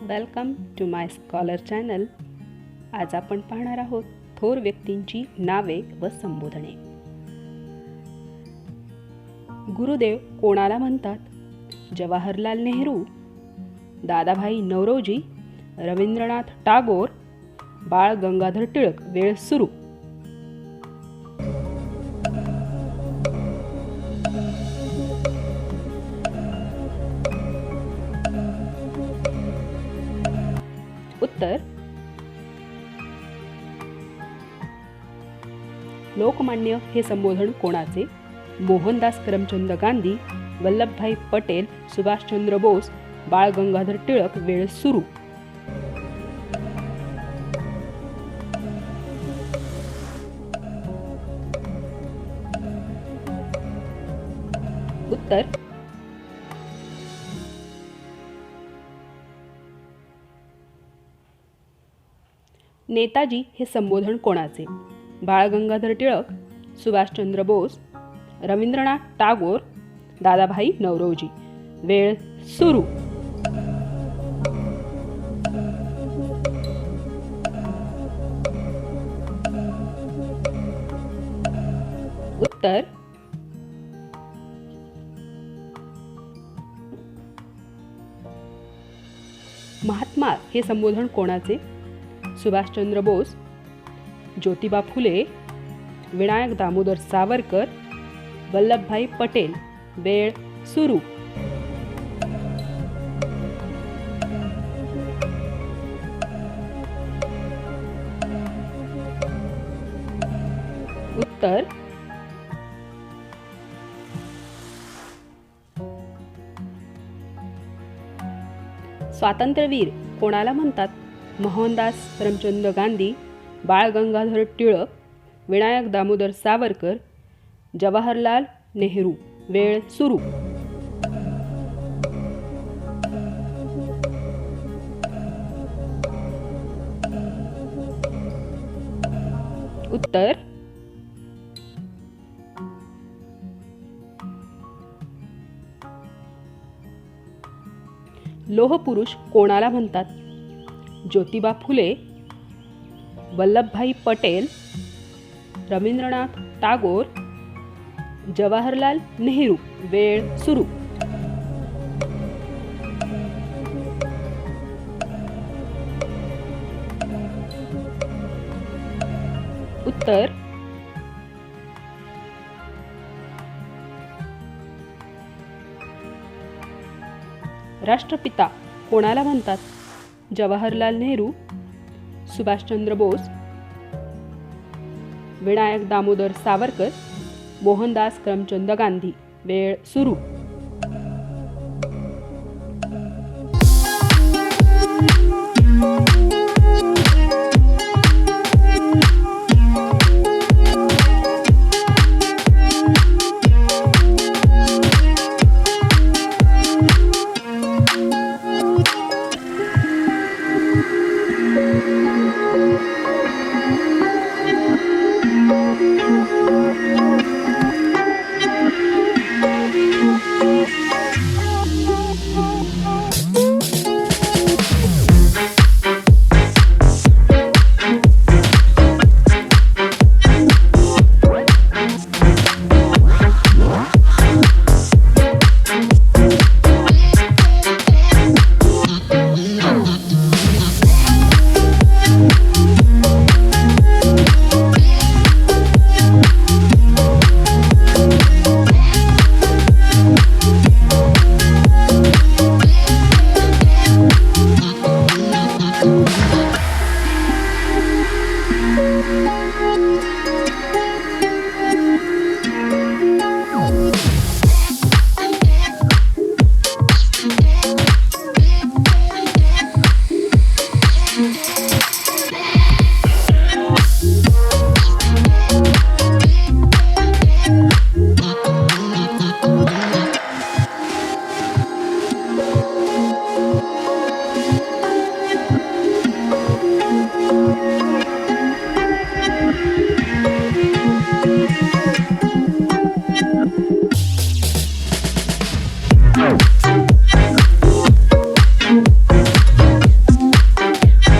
Welcome to my scholar channel. आज आपण पाहणार आहोत थोर व्यक्तींची नावे व संबोधने. गुरुदेव कोणाला म्हणतात? जवाहरलाल नेहरू, दादाभाई नौरोजी, रवींद्रनाथ टागोर, बाळ गंगाधर टिळक. वेळ सुरू. उत्तर लोकमान्य हे संबोधन कोणाचे? मोहनदास करमचंद गांधी, वल्लभभाई पटेल, सुभाषचंद्र बोस, बाळ गंगाधर टिळक. वेळ सुरू. उत्तर नेताजी हे संबोधन कोणाचे? बाळ गंगाधर टिळक, सुभाषचंद्र बोस, रवींद्रनाथ टागोर, दादाभाई नौरोजी. वेळ सुरू. उत्तर महात्मा हे संबोधन कोणाचे? सुभाषचंद्र बोस, ज्योतिबा फुले, विनायक दामोदर सावरकर, वल्लभभाई पटेल. वेळ सुरू. उत्तर स्वातंत्र्यवीर कोणाला म्हणतात? मोहनदास करमचंद गांधी, बाळ गंगाधर टिळक, विनायक दामोदर सावरकर, जवाहरलाल नेहरू. वेळ सुरू. उत्तर लोहपुरुष कोणाला म्हणतात? ज्योतिबा फुले, वल्लभभाई पटेल, रवींद्रनाथ टागोर, जवाहरलाल नेहरू. वेळ सुरू. उत्तर राष्ट्रपिता कोणाला म्हणतात? जवाहरलाल नेहरू, सुभाषचंद्र बोस, विनायक दामोदर सावरकर, मोहनदास करमचंद गांधी. वेळ सुरू.